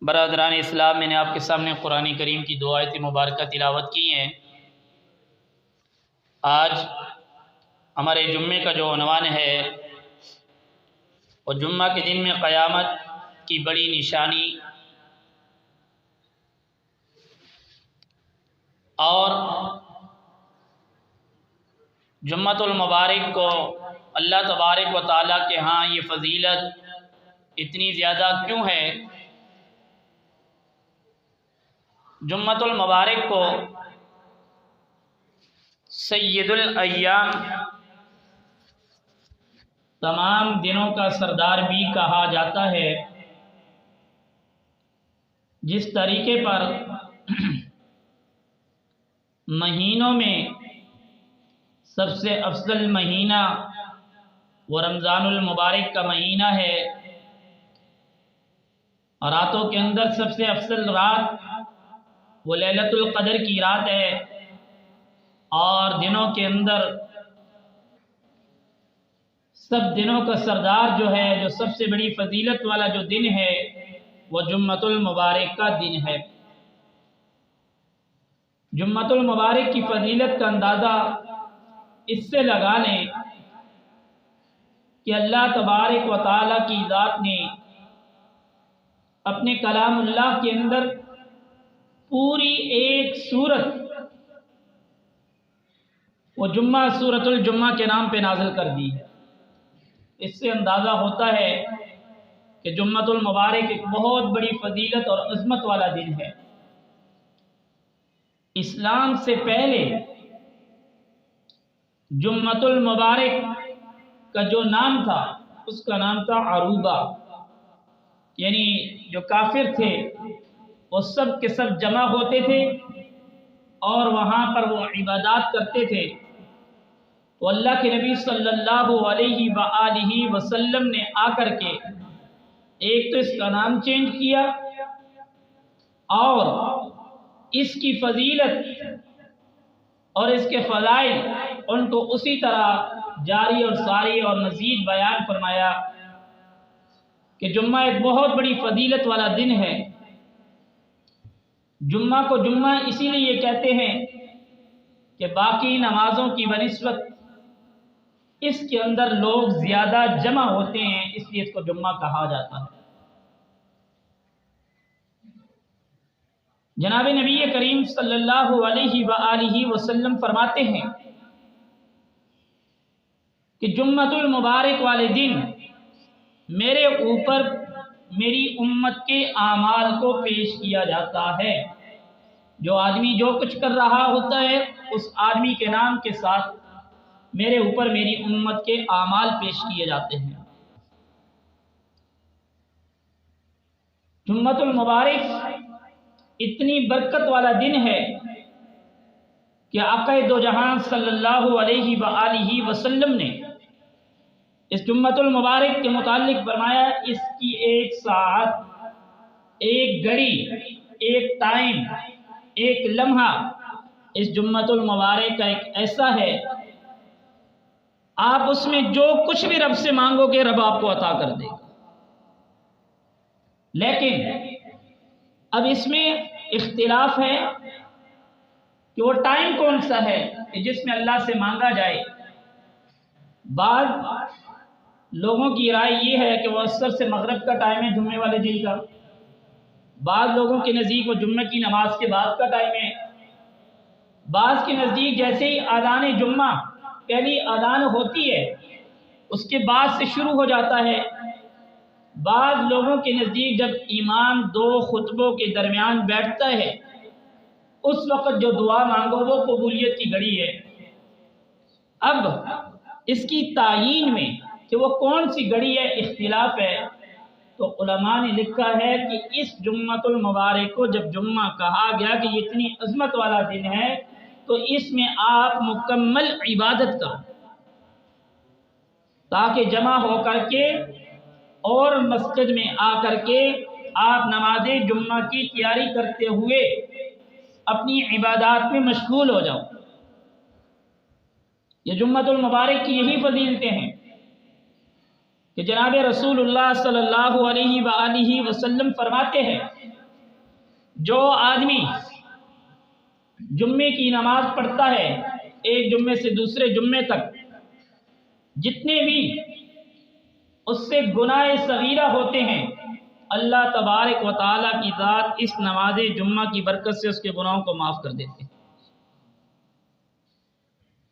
برادران اسلام، میں نے آپ کے سامنے قرآن کریم کی دو آیت مبارکہ تلاوت کی ہیں۔ آج ہمارے جمعے کا جو عنوان ہے وہ جمعہ کے دن میں قیامت کی بڑی نشانی اور جمعۃ المبارک کو اللہ تبارک و تعالیٰ کے ہاں یہ فضیلت اتنی زیادہ کیوں ہے۔ جمعۃ المبارک کو سید الایام، تمام دنوں کا سردار بھی کہا جاتا ہے۔ جس طریقے پر مہینوں میں سب سے افضل مہینہ وہ رمضان المبارک کا مہینہ ہے، اور راتوں کے اندر سب سے افضل رات وہ لیلۃ القدر کی رات ہے، اور دنوں کے اندر سب دنوں کا سردار جو ہے، جو سب سے بڑی فضیلت والا جو دن ہے وہ جمعۃ المبارک کا دن ہے۔ جمعۃ المبارک کی فضیلت کا اندازہ اس سے لگا لیں کہ اللہ تبارک و تعالیٰ کی ذات نے اپنے کلام اللہ کے اندر پوری ایک سورت وہ جمعہ سورۃ الجمعہ کے نام پہ نازل کر دی ہے۔ اس سے اندازہ ہوتا ہے کہ جمعۃ المبارک ایک بہت بڑی فضیلت اور عظمت والا دن ہے۔ اسلام سے پہلے جمعۃ المبارک کا جو نام تھا اس کا نام تھا عروبہ، یعنی جو کافر تھے وہ سب کے سب جمع ہوتے تھے اور وہاں پر وہ عبادات کرتے تھے۔ تو اللہ کے نبی صلی اللہ علیہ وآلہ وسلم نے آ کر کے ایک تو اس کا نام چینج کیا اور اس کی فضیلت اور اس کے فضائل ان کو اسی طرح جاری اور ساری اور مزید بیان فرمایا کہ جمعہ ایک بہت بڑی فضیلت والا دن ہے۔ جمعہ کو جمعہ اسی لیے کہتے ہیں کہ باقی نمازوں کی بنسبت اس کے اندر لوگ زیادہ جمع ہوتے ہیں، اس لیے اس کو جمعہ کہا جاتا ہے۔ جناب نبی کریم صلی اللہ علیہ وآلہ وسلم فرماتے ہیں کہ جمعۃ المبارک والے دن میرے اوپر میری امت کے اعمال کو پیش کیا جاتا ہے۔ جو آدمی جو کچھ کر رہا ہوتا ہے اس آدمی کے نام کے ساتھ میرے اوپر میری امت کے اعمال پیش کیے جاتے ہیں۔ جمعۃ المبارک اتنی برکت والا دن ہے کہ آقا دو جہاں صلی اللہ علیہ وآلہ وسلم نے اس جمعۃ المبارک کے متعلق فرمایا، اس کی ایک ساعت، ایک گھڑی، ایک ٹائم، ایک لمحہ اس جمعۃ المبارک کا ایک ایسا ہے، آپ اس میں جو کچھ بھی رب سے مانگو گے رب آپ کو عطا کر دے گا۔ لیکن اب اس میں اختلاف ہے کہ وہ ٹائم کون سا ہے کہ جس میں اللہ سے مانگا جائے۔ بعض لوگوں کی رائے یہ ہے کہ وہ عصر سے مغرب کا ٹائم ہے جمعے والے دن کا، بعض لوگوں کے نزدیک وہ جمعے کی نماز کے بعد کا ٹائم ہے، بعض کے نزدیک جیسے ہی اذان جمعہ پہلی اذان ہوتی ہے اس کے بعد سے شروع ہو جاتا ہے، بعض لوگوں کے نزدیک جب امام دو خطبوں کے درمیان بیٹھتا ہے اس وقت جو دعا مانگو وہ قبولیت کی گھڑی ہے۔ اب اس کی تعیین میں کہ وہ کون سی گھڑی ہے اختلاف ہے، تو علماء نے لکھا ہے کہ اس جمعۃ المبارک کو جب جمعہ کہا گیا کہ یہ اتنی عظمت والا دن ہے تو اس میں آپ مکمل عبادت کرو، تاکہ جمع ہو کر کے اور مسجد میں آ کر کے آپ نماز جمعہ کی تیاری کرتے ہوئے اپنی عبادات میں مشغول ہو جاؤ۔ یہ جمعۃ المبارک کی یہی فضیلتیں ہیں۔ کہ جناب رسول اللہ صلی اللہ علیہ وآلہ وسلم فرماتے ہیں جو آدمی جمعے کی نماز پڑھتا ہے ایک جمعے سے دوسرے جمعے تک، جتنے بھی اس سے گناہ صغیرہ ہوتے ہیں اللہ تبارک و تعالیٰ کی ذات اس نماز جمعہ کی برکت سے اس کے گناہوں کو معاف کر دیتے ہیں۔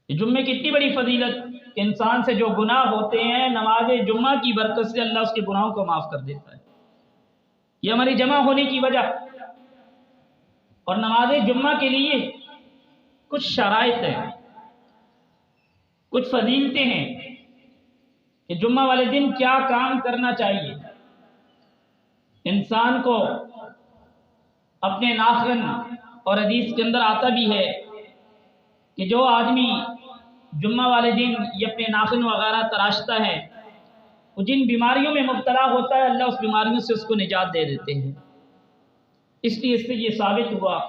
یہ جمعے کی اتنی بڑی فضیلت کہ انسان سے جو گناہ ہوتے ہیں نماز جمعہ کی برکت سے اللہ اس کے گناہوں کو معاف کر دیتا ہے۔ یہ ہماری جمع ہونے کی وجہ، اور نماز جمعہ کے لیے کچھ شرائط ہیں، کچھ فضیلتیں ہیں کہ جمعہ والے دن کیا کام کرنا چاہیے۔ انسان کو اپنے ناخن، اور حدیث کے اندر آتا بھی ہے کہ جو آدمی جمعہ والے دن یہ اپنے ناخن وغیرہ تراشتا ہے وہ جن بیماریوں میں مبتلا ہوتا ہے اللہ اس بیماریوں سے اس کو نجات دے دیتے ہیں۔ اس لیے اس سے یہ ثابت ہوا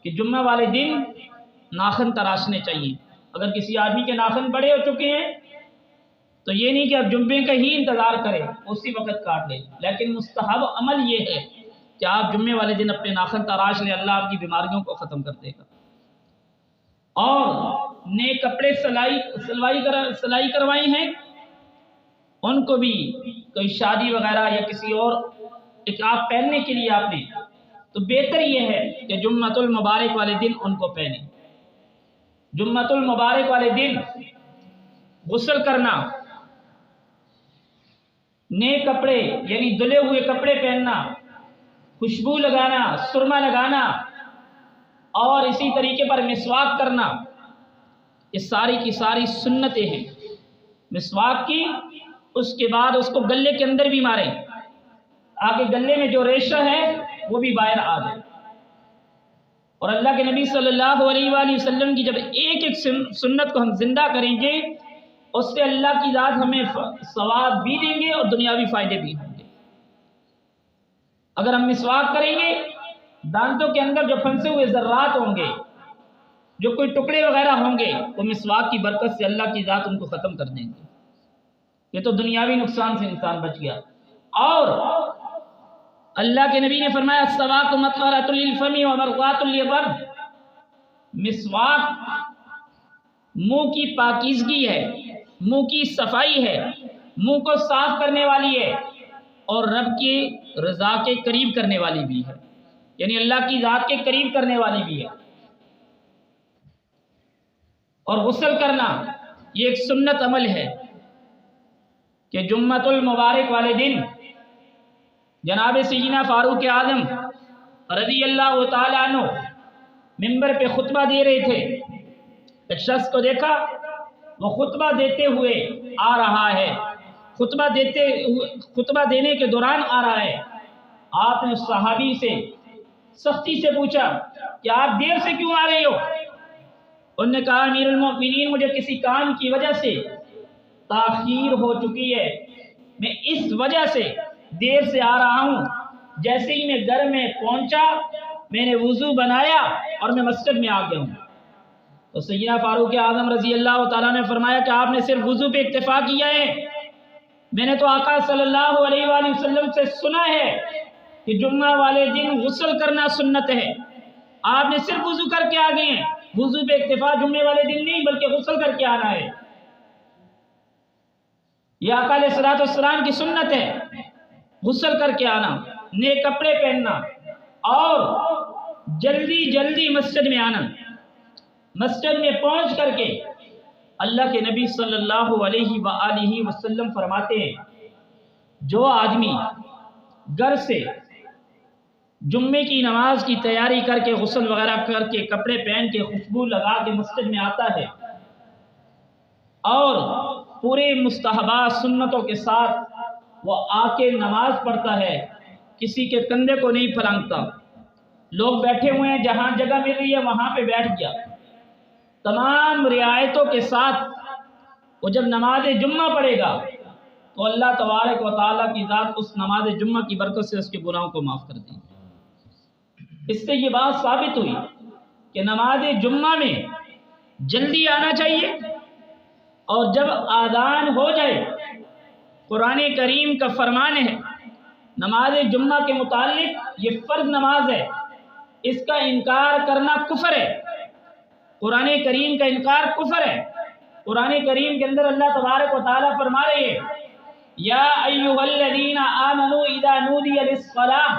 کہ جمعہ والے دن ناخن تراشنے چاہیے۔ اگر کسی آدمی کے ناخن بڑے ہو چکے ہیں تو یہ نہیں کہ اب جمعے کا ہی انتظار کرے اسی وقت کاٹ لے، لیکن مستحب عمل یہ ہے کہ آپ جمعے والے دن اپنے ناخن تراش لیں، اللہ آپ کی بیماریوں کو ختم کر دے گا۔ اور نئے کپڑے سلائی کروائی ہیں ان کو بھی کوئی شادی وغیرہ یا کسی اور ایک آپ پہننے کے لیے آپ نے، تو بہتر یہ ہے کہ جمعۃ المبارک والے دن ان کو پہنیں۔ جمعۃ المبارک والے دن غسل کرنا، نئے کپڑے یعنی دھلے ہوئے کپڑے پہننا، خوشبو لگانا، سرما لگانا، اور اسی طریقے پر مسواک کرنا، یہ ساری کی ساری سنتیں ہیں۔ مسواک کی اس کے بعد اس کو گلے کے اندر بھی ماریں، آگے گلے میں جو ریشہ ہے وہ بھی باہر آ جائے۔ اور اللہ کے نبی صلی اللہ علیہ وآلہ وسلم کی جب ایک ایک سنت کو ہم زندہ کریں گے اس سے اللہ کی ذات ہمیں ثواب بھی دیں گے اور دنیاوی فائدے بھی ہوں گے۔ اگر ہم مسواک کریں گے دانتوں کے اندر جو پھنسے ہوئے ذرات ہوں گے، جو کوئی ٹکڑے وغیرہ ہوں گے، وہ مسواک کی برکت سے اللہ کی ذات ان کو ختم کر دیں گے۔ یہ تو دنیاوی نقصان سے انسان بچ گیا۔ اور اللہ کے نبی نے فرمایا السواک مطہرۃ للفم ومرضاۃ للرب، مسواک منہ کی پاکیزگی ہے، منہ کی صفائی ہے، منہ کو صاف کرنے والی ہے، اور رب کی رضا کے قریب کرنے والی بھی ہے، یعنی اللہ کی ذات کے قریب کرنے والی بھی ہے۔ اور غسل کرنا یہ ایک سنت عمل ہے کہ جمعۃ المبارک والے دن جناب سیدنا فاروق اعظم رضی اللہ تعالیٰ عنہ ممبر پہ خطبہ دے رہے تھے۔ ایک شخص کو دیکھا وہ خطبہ دیتے ہوئے آ رہا ہے، خطبہ دینے کے دوران آ رہا ہے۔ آپ نے اس صحابی سے سختی سے پوچھا کہ آپ دیر سے کیوں آ رہے ہو؟ انہوں نے کہا امیر المؤمنین مجھے کسی کام کی وجہ سے تاخیر ہو چکی ہے، میں اس وجہ سے دیر سے آ رہا ہوں۔ جیسے ہی میں گھر میں پہنچا میں نے وضو بنایا اور میں مسجد میں آ گیا ہوں۔ تو سیدنا فاروق اعظم رضی اللہ تعالیٰ نے فرمایا کہ آپ نے صرف وضو پہ اکتفا کیا ہے، میں نے تو آقا صلی اللہ علیہ وآلہ وسلم سے سنا ہے کہ جمعہ والے دن غسل کرنا سنت ہے، آپ نے صرف وضو کر کے آ گئے ہیں۔ وضو پہ اکتفا جمعے والے دن نہیں بلکہ غسل کر کے آنا ہے، یہ آقا علیہ الصلوۃ والسلام کی سنت ہے، غسل کر کے آنا، نئے کپڑے پہننا، اور جلدی جلدی مسجد میں آنا۔ مسجد میں پہنچ کر کے اللہ کے نبی صلی اللہ علیہ وآلہ وسلم فرماتے ہیں جو آدمی گھر سے جمعے کی نماز کی تیاری کر کے غسل وغیرہ کر کے کپڑے پہن کے خوشبو لگا کے مسجد میں آتا ہے اور پورے مستحبات سنتوں کے ساتھ وہ آ کے نماز پڑھتا ہے، کسی کے کندھے کو نہیں پھلانگتا، لوگ بیٹھے ہوئے ہیں جہاں جگہ مل رہی ہے وہاں پہ بیٹھ گیا، تمام رعایتوں کے ساتھ وہ جب نماز جمعہ پڑھے گا تو اللہ تبارک و تعالیٰ کی ذات اس نماز جمعہ کی برکت سے اس کے گناہوں کو معاف کر دیں گے۔ اس سے یہ بات ثابت ہوئی کہ نماز جمعہ میں جلدی آنا چاہیے، اور جب آذان ہو جائے قرآن کریم کا فرمان ہے نماز جمعہ کے متعلق، یہ فرض نماز ہے، اس کا انکار کرنا کفر ہے۔ قرآن کریم کا انکار کفر ہے۔ قرآن کریم کے اندر اللہ تبارک و تعالیٰ فرما رہے ہیں یا ایھا الذین آمنوا اذا نودی للصلاۃ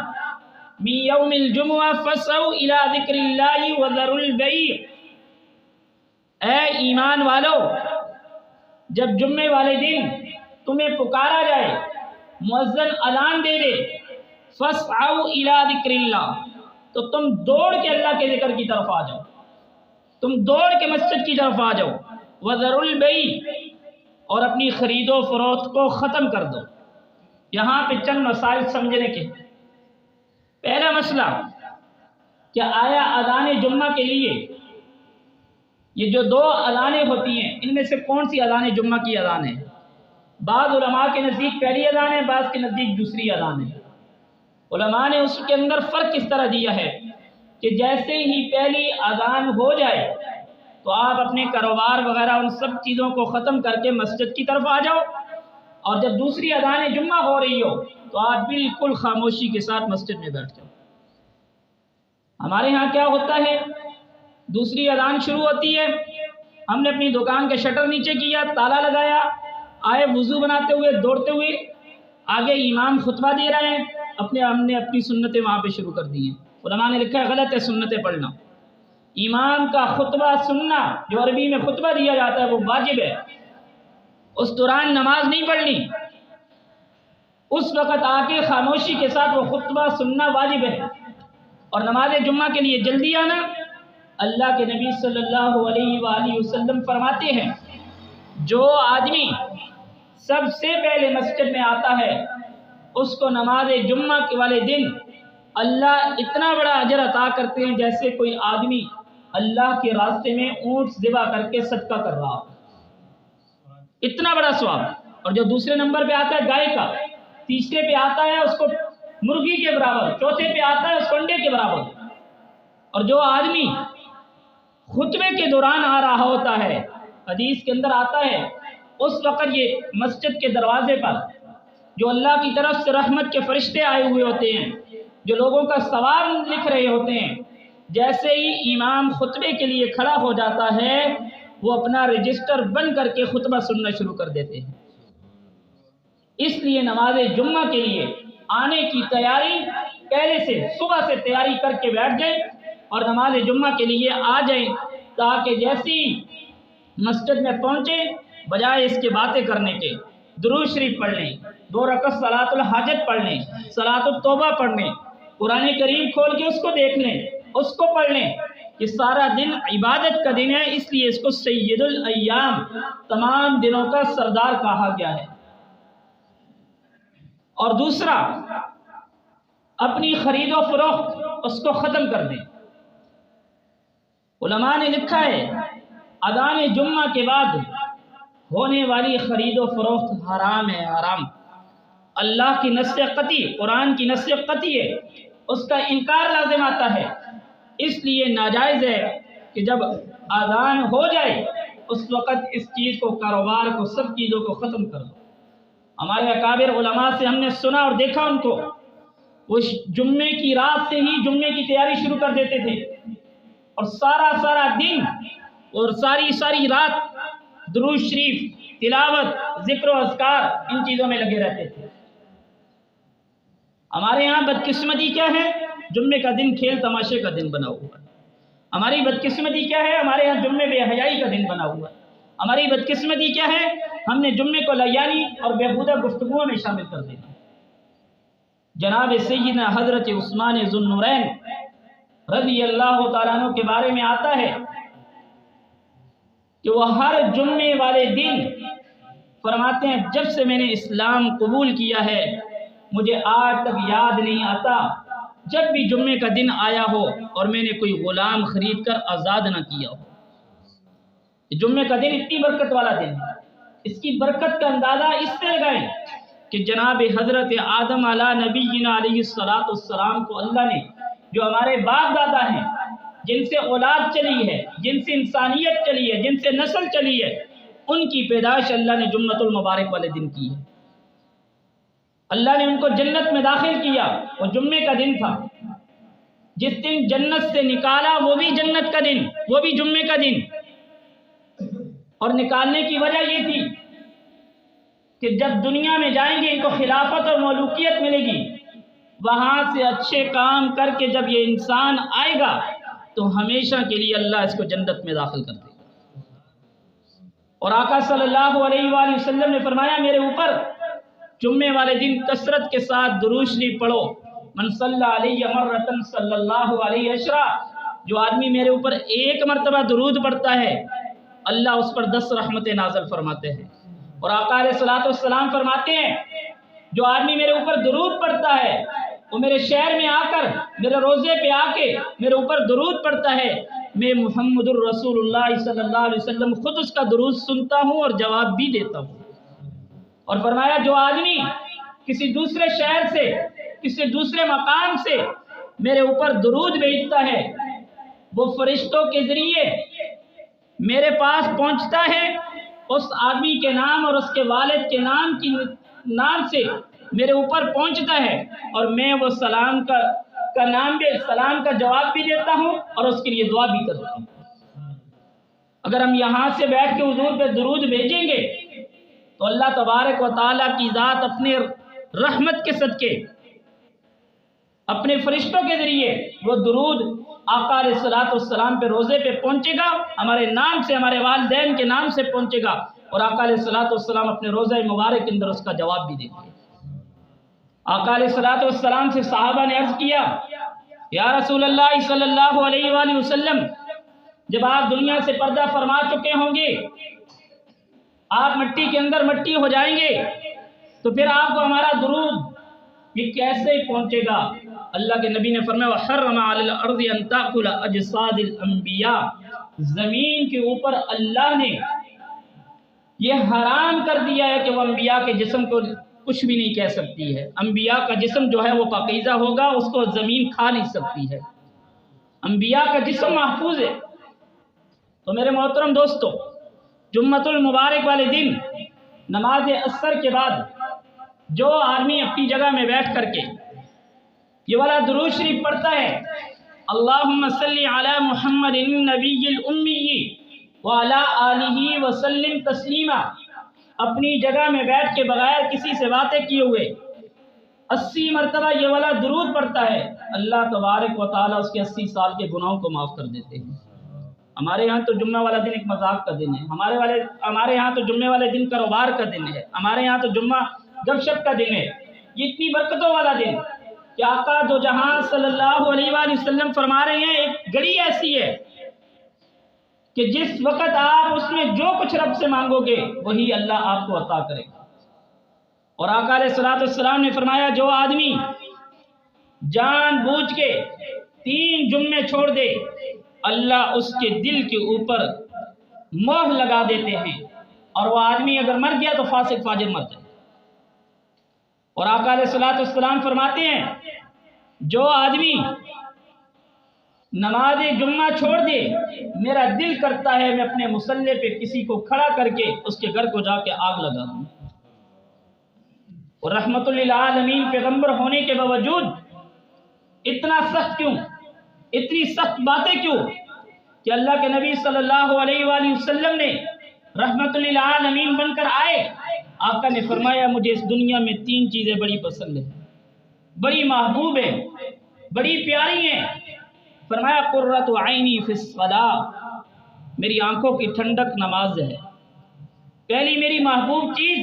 من یوم الجمعہ فاسعوا الی ذکر اللہ وذروا البیع، اے ایمان والو، جب جمعے والے دن تمہیں پکارا جائے، مؤذن اذان دے دے، فاسعوا الی ذکر اللہ، تو تم دوڑ کے اللہ کے ذکر کی طرف آ جاؤ، تم دوڑ کے مسجد کی طرف آ جاؤ، وذروا البیع، اور اپنی خرید و فروخت کو ختم کر دو۔ یہاں پہ چند مسائل سمجھنے کے۔ پہلا مسئلہ کہ آیا اذان جمعہ کے لیے یہ جو دو اذانیں ہوتی ہیں، ان میں سے کون سی اذان جمعہ کی اذان ہے؟ بعض علماء کے نزدیک پہلی اذان ہے، بعض کے نزدیک دوسری اذان ہے۔ علماء نے اس کے اندر فرق کس طرح دیا ہے کہ جیسے ہی پہلی اذان ہو جائے تو آپ اپنے کاروبار وغیرہ ان سب چیزوں کو ختم کر کے مسجد کی طرف آ جاؤ، اور جب دوسری اذان جمعہ ہو رہی ہو تو آپ بالکل خاموشی کے ساتھ مسجد میں بیٹھ جاؤ۔ ہمارے ہاں کیا ہوتا ہے، دوسری اذان شروع ہوتی ہے، ہم نے اپنی دکان کا شٹر نیچے کیا، تالا لگایا، آئے وضو بناتے ہوئے دوڑتے ہوئے، آگے امام خطبہ دے رہے ہیں، ہم نے اپنی سنتیں وہاں پہ شروع کر دی ہیں۔ علماء نے لکھا ہے غلط ہے سنتیں پڑھنا۔ امام کا خطبہ سننا، جو عربی میں خطبہ دیا جاتا ہے، وہ واجب ہے۔ اس دوران نماز نہیں پڑھنی، اس وقت آ کے خاموشی کے ساتھ وہ خطبہ سننا واجب ہے۔ اور نماز جمعہ کے لیے جلدی آنا، اللہ کے نبی صلی اللہ علیہ وآلہ وسلم فرماتے ہیں جو آدمی سب سے پہلے مسجد میں آتا ہے اس کو نماز جمعہ کے والے دن اللہ اتنا بڑا اجر عطا کرتے ہیں جیسے کوئی آدمی اللہ کے راستے میں اونٹ ذبح کر کے صدقہ کر رہا ہو، اتنا بڑا ثواب۔ اور جو دوسرے نمبر پہ آتا ہے گائے کا، تیسرے پہ آتا ہے اس کو مرغی کے برابر، چوتھے پہ آتا ہے اس کو انڈے کے برابر۔ اور جو آدمی خطبے کے دوران آ رہا ہوتا ہے، حدیث کے اندر آتا ہے، اس وقت یہ مسجد کے دروازے پر جو اللہ کی طرف سے رحمت کے فرشتے آئے ہوئے ہوتے ہیں، جو لوگوں کا ثواب لکھ رہے ہوتے ہیں، جیسے ہی امام خطبے کے لیے کھڑا ہو جاتا ہے وہ اپنا رجسٹر بند کر کے خطبہ سننا شروع کر دیتے ہیں۔ اس لیے نماز جمعہ کے لیے آنے کی تیاری پہلے سے صبح سے تیاری کر کے بیٹھ جائیں اور نماز جمعہ کے لیے آ جائیں، تاکہ جیسی مسجد میں پہنچے بجائے اس کے باتیں کرنے کے درود شریف پڑھ لیں، 2 رکعت صلاۃ الحاجت پڑھ لیں، صلاۃ التوبہ پڑھ لیں، قرآن کریم کھول کے اس کو دیکھ لیں، اس کو پڑھ لیں۔ یہ سارا دن عبادت کا دن ہے، اس لیے اس کو سید الایام، تمام دنوں کا سردار کہا گیا ہے۔ اور دوسرا، اپنی خرید و فروخت اس کو ختم کر دیں۔ علماء نے لکھا ہے اذان جمعہ کے بعد ہونے والی خرید و فروخت حرام ہے، حرام۔ اللہ کی نص قطعی، قرآن کی نص قطعی ہے، اس کا انکار لازم آتا ہے، اس لیے ناجائز ہے کہ جب اذان ہو جائے اس وقت اس چیز کو، کاروبار کو، سب چیزوں کو ختم کر دو۔ ہمارے اکابر علماء سے ہم نے سنا اور دیکھا ان کو، وہ جمعے کی رات سے ہی جمعے کی تیاری شروع کر دیتے تھے اور سارا دن اور ساری رات درود شریف، تلاوت، ذکر و اذکار، ان چیزوں میں لگے رہتے تھے۔ ہمارے یہاں بدقسمتی کیا ہے، جمعے کا دن کھیل تماشے کا دن بنا ہوا ہے۔ ہماری بدقسمتی کیا ہے، ہمارے یہاں جمعے بے حیائی کا دن بنا ہوا ہے۔ ہماری بدقسمتی کیا ہے، ہم نے جمعے کو لیانی اور بیہودہ گفتگوؤں میں شامل کر دینا۔ جناب سیدنا حضرت عثمان ذو النورین رضی اللہ تعالیٰ عنہ کے بارے میں آتا ہے کہ وہ ہر جمعے والے دن فرماتے ہیں جب سے میں نے اسلام قبول کیا ہے مجھے آج تک یاد نہیں آتا جب بھی جمعے کا دن آیا ہو اور میں نے کوئی غلام خرید کر آزاد نہ کیا ہو۔ جمعے کا دن اتنی برکت والا دن ہے، اس کی برکت کا اندازہ اس سے لگائیں کہ جناب حضرت آدم علیہ نبینا علیہ السلام کو اللہ نے، جو ہمارے باپ دادا ہیں، جن سے اولاد چلی ہے، جن سے انسانیت چلی ہے، جن سے نسل چلی ہے، ان کی پیدائش اللہ نے جمعۃ المبارک والے دن کی ہے۔ اللہ نے ان کو جنت میں داخل کیا، وہ جمعے کا دن تھا، جس دن جنت سے نکالا وہ بھی جنت کا دن، وہ بھی جمعے کا دن، اور نکالنے کی وجہ یہ تھی کہ جب دنیا میں جائیں گے ان کو خلافت اور ملوکیت ملے گی، وہاں سے اچھے کام کر کے جب یہ انسان آئے گا تو ہمیشہ کے لیے اللہ اس کو جنت میں داخل کر دے گا۔ اور آقا صلی اللہ علیہ وآلہ وسلم نے فرمایا میرے اوپر جمعے والے دن کثرت کے ساتھ درود شریف پڑھو، من صلی علیہ مرۃ صلی اللہ علیہ عشرہ، جو آدمی میرے اوپر ایک مرتبہ درود پڑھتا ہے اللہ اس پر 10 رحمتیں نازل فرماتے ہیں۔ اور آقا علیہ الصلوۃ والسلام فرماتے ہیں جو آدمی میرے اوپر درود پڑھتا ہے وہ میرے شہر میں آ کر میرے روضے پہ آ کے میرے اوپر درود پڑھتا ہے، میں محمد الرسول اللہ صلی اللہ علیہ وسلم خود اس کا درود سنتا ہوں اور جواب بھی دیتا ہوں۔ اور فرمایا جو آدمی کسی دوسرے شہر سے کسی دوسرے مقام سے میرے اوپر درود بھیجتا ہے وہ فرشتوں کے ذریعے میرے پاس پہنچتا ہے، اس آدمی کے نام اور اس کے والد کے نام سے میرے اوپر پہنچتا ہے، اور میں وہ سلام کا جواب بھی دیتا ہوں اور اس کے لیے دعا بھی کرتا ہوں۔ اگر ہم یہاں سے بیٹھ کے حضور پہ درود بھیجیں گے تو اللہ تبارک و تعالیٰ کی ذات اپنے رحمت کے صدقے اپنے فرشتوں کے ذریعے وہ درود آقا علیہ الصلوۃ والسلام پہ روزے پہ پہنچے گا، ہمارے نام سے ہمارے والدین کے نام سے پہنچے گا، اور آقا علیہ الصلوۃ والسلام اپنے روزہ مبارک کے اندر اس کا جواب بھی دیں گے۔ آقا علیہ الصلوۃ والسلام سے صحابہ نے عرض کیا یا رسول اللہ صلی اللہ علیہ وآلہ وسلم، جب آپ دنیا سے پردہ فرما چکے ہوں گے، آپ مٹی کے اندر مٹی ہو جائیں گے، تو پھر آپ کو ہمارا درود یہ کیسے پہنچے گا؟ اللہ کے نبی نے فرمایا وَحَرَّمَ عَلَى الْأَرْضِ أَن تَأْكُلَ أَجْسَادِ الْأَنْبِيَاءِ، زمین کے اوپر اللہ نے یہ حرام کر دیا ہے کہ وہ انبیاء کے جسم کو کچھ بھی نہیں کہہ سکتی ہے۔ انبیاء کا جسم جو ہے وہ پاکیزہ ہوگا، اس کو زمین کھا نہیں سکتی ہے، انبیاء کا جسم محفوظ ہے۔ تو میرے محترم دوستو، جمعۃ المبارک والے دن نماز عصر کے بعد جو آدمی اپنی جگہ میں بیٹھ کر کے یہ والا درود شریف پڑھتا ہے اللہم صلی علی محمد النبی الامی وعلی آلہ وسلم تسلیما، اپنی جگہ میں بیٹھ کے بغیر کسی سے باتیں کیے ہوئے 80 مرتبہ یہ والا درود پڑھتا ہے، اللہ تبارک و تعالیٰ اس کے 80 سال کے گناہوں کو معاف کر دیتے ہیں۔ ہمارے ہاں تو جمعہ والا دن ایک مذاق کا دن ہے، ہمارے یہاں تو جمعے والے دن کاروبار کا دن ہے، ہمارے یہاں تو جمعہ گپ شپ کا دن ہے، یہ اتنی برکتوں والا دن کہ آقا دو جہاں صلی اللہ علیہ وآلہ وسلم فرما رہے ہیں ایک گھڑی ایسی ہے کہ جس وقت آپ اس میں جو کچھ رب سے مانگو گے وہی اللہ آپ کو عطا کرے گا۔ اور آقا علیہ الصلوۃ والسلام نے فرمایا جو آدمی جان بوجھ کے 3 جمعے چھوڑ دے اللہ اس کے دل کے اوپر مہر لگا دیتے ہیں، اور وہ آدمی اگر مر گیا تو فاسق فاجر مر جائے۔ اور آقا علیہ الصلوۃ والسلام فرماتے ہیں جو آدمی نماز جمعہ چھوڑ دے میرا دل کرتا ہے میں اپنے مصلی پہ کسی کو کھڑا کر کے اس کے گھر کو جا کے آگ لگا دوں۔ اور رحمت للعالمین پیغمبر ہونے کے باوجود اتنا سخت کیوں، اتنی سخت باتیں کیوں کہ اللہ کے نبی صلی اللہ علیہ وآلہ وسلم نے رحمت للعالمین بن کر آئے، آقا نے فرمایا مجھے اس دنیا میں 3 چیزیں بڑی پسند ہیں، بڑی محبوب ہیں، بڑی پیاری ہیں۔ فرمایا قرۃ عینی فی الصلاۃ، میری آنکھوں کی ٹھنڈک نماز ہے۔ پہلی میری محبوب چیز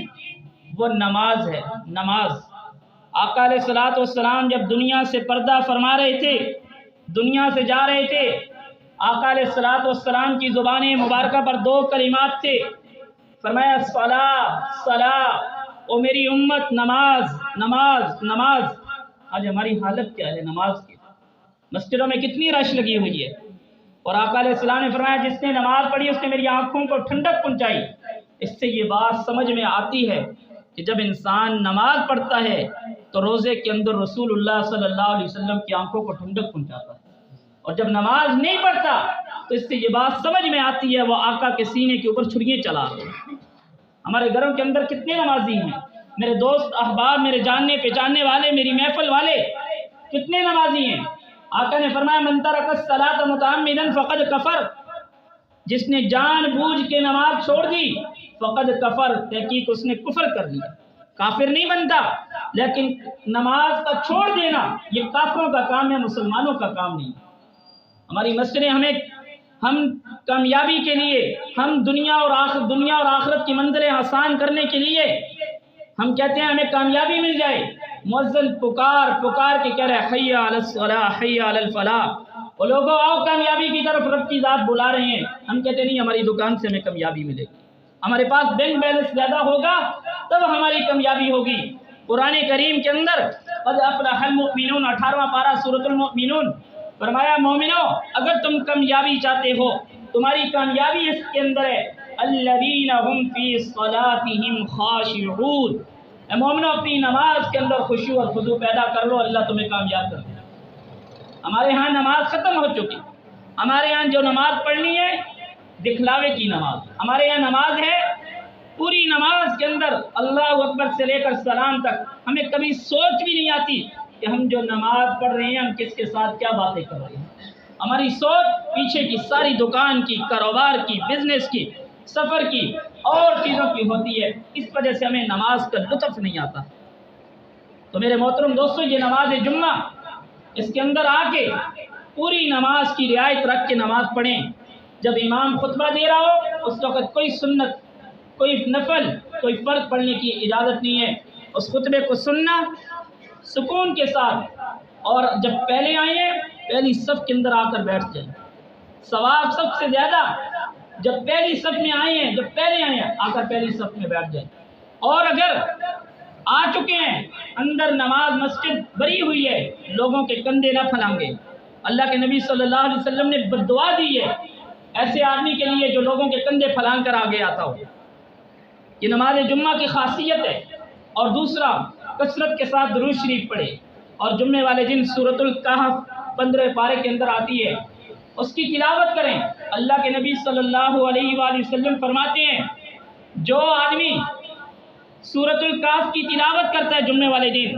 وہ نماز ہے، نماز۔ آقا علیہ الصلوۃ والسلام جب دنیا سے پردہ فرما رہے تھے، دنیا سے جا رہے تھے، آقا علیہ الصلوۃ والسلام کی زبان مبارکہ پر 2 کلمات تھے، فرمایا صلاۃ صلاۃ، او میری امت نماز نماز نماز۔ آج ہماری حالت کیا ہے نماز کی؟ مسجدوں میں کتنی رش لگی ہوئی ہے، اور آقا علیہ السلام نے فرمایا جس نے نماز پڑھی اس نے میری آنکھوں کو ٹھنڈک پہنچائی۔ اس سے یہ بات سمجھ میں آتی ہے کہ جب انسان نماز پڑھتا ہے تو روزے کے اندر رسول اللہ صلی اللہ علیہ وسلم کی آنکھوں کو ٹھنڈک پہنچاتا ہے، اور جب نماز نہیں پڑھتا تو اس سے یہ بات سمجھ میں آتی ہے وہ آقا کے سینے کے اوپر چھریاں چلا رہے ہیں۔ ہمارے گھروں کے اندر کتنے نمازی ہیں، میرے دوست احباب، میرے جاننے پہچاننے والے، میری محفل والے کتنے نمازی ہیں؟ آقا نے فرمایا من ترک الصلاۃ متعمدا فقد کفر، جس نے جان بوجھ کے نماز چھوڑ دی فقد کفر، تحقیق اس نے کفر کر لیا۔ کافر نہیں بنتا، لیکن نماز کا چھوڑ دینا یہ کافروں کا کام ہے، مسلمانوں کا کام نہیں۔ ہماری مسجدیں ہم کامیابی کے لیے، ہم دنیا اور آخرت کی منزلیں آسان کرنے کے لیے ہم کہتے ہیں ہمیں کامیابی مل جائے، مؤذن پکار کے کہہ رہے حی علی الصلاۃ حی علی الفلاح، وہ لوگوں آؤ کامیابی کی طرف، رب کی ذات بلا رہے ہیں، ہم کہتے نہیں ہماری دکان سے ہمیں کامیابی ملے گی، ہمارے پاس بینک بیلنس زیادہ ہوگا تب ہماری کامیابی ہوگی۔ قرآن کریم کے اندر قد افلح المؤمنون 18واں پارہ سورۃ المؤمنون، فرمایا مومنو اگر تم کامیابی چاہتے ہو، تمہاری کامیابی اس کے اندر ہے الذین هم فی صلاتهم خاشعون، اے مومنو اپنی نماز کے اندر خشوع اور خضوع پیدا کر لو، اللہ تمہیں کامیاب کر دے۔ ہمارے ہاں نماز ختم ہو چکی، ہمارے ہاں جو نماز پڑھنی ہے دکھلاوے کی نماز، ہمارے یہاں نماز ہے پوری نماز کے اندر اللہ اکبر سے لے کر سلام تک ہمیں کبھی سوچ بھی نہیں آتی کہ ہم جو نماز پڑھ رہے ہیں ہم کس کے ساتھ کیا باتیں کر رہے ہیں، ہماری سوچ پیچھے کی ساری دکان کی، کاروبار کی، بزنس کی، سفر کی اور چیزوں کی ہوتی ہے، اس وجہ سے ہمیں نماز کا لطف نہیں آتا۔ تو میرے محترم دوستو، یہ نماز جمعہ، اس کے اندر آ کے پوری نماز کی رعایت رکھ کے نماز پڑھیں۔ جب امام خطبہ دے رہا ہو اس وقت کوئی سنت، کوئی نفل، کوئی فرض پڑھنے کی اجازت نہیں ہے، اس خطبے کو سننا سکون کے ساتھ، اور جب پہلے آئیں پہلی صف کے اندر آ کر بیٹھ جائیں، ثواب سب سے زیادہ جب پہلی صف میں آئے ہیں، جب پہلے آئے ہیں آ کر پہلی صف میں بیٹھ جائیں، اور اگر آ چکے ہیں اندر نماز مسجد بھری ہوئی ہے لوگوں کے کندھے نہ پھلانگے، اللہ کے نبی صلی اللہ علیہ وسلم نے بد دعا دی ہے ایسے آدمی کے لیے جو لوگوں کے کندھے پھلانگ کر آگے آتا ہو۔ یہ نماز جمعہ کی خاصیت ہے۔ اور دوسرا، کثرت کے ساتھ درود شریف پڑھے، اور جمعے والے دن سورۃ الکہف 15 پارے کے اندر آتی ہے، اس کی تلاوت کریں۔ اللہ کے نبی صلی اللہ علیہ وآلہ وسلم فرماتے ہیں جو آدمی سورۃ الکہف کی تلاوت کرتا ہے جمعے والے دن،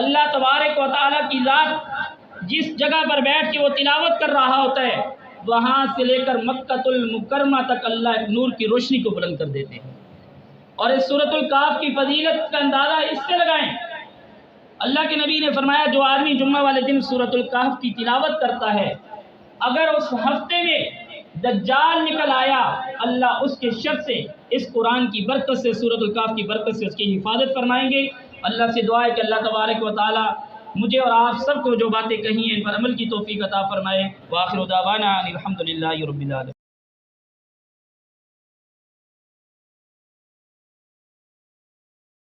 اللہ تبارک و تعالیٰ کی ذات جس جگہ پر بیٹھ کے وہ تلاوت کر رہا ہوتا ہے وہاں سے لے کر مکۃ المکرمہ تک اللہ ایک نور کی روشنی کو بلند کر دیتے ہیں۔ اور اس سورۃ الکہف کی فضیلت کا اندازہ اس سے لگائیں، اللہ کے نبی نے فرمایا جو آدمی جمعہ والے دن سورۃ الکہف کی تلاوت کرتا ہے، اگر اس ہفتے میں دجال نکل آیا اللہ اس کے شر سے اس قرآن کی برکت سے، سورۃ الکہف کی برکت سے اس کی حفاظت فرمائیں گے۔ اللہ سے دعا ہے کہ اللہ تبارک و تعالی مجھے اور آپ سب کو جو باتیں کہی ہیں ان پر عمل کی توفیق عطا فرمائے۔ وآخر دعوانا ان الحمد للہ رب العالمین۔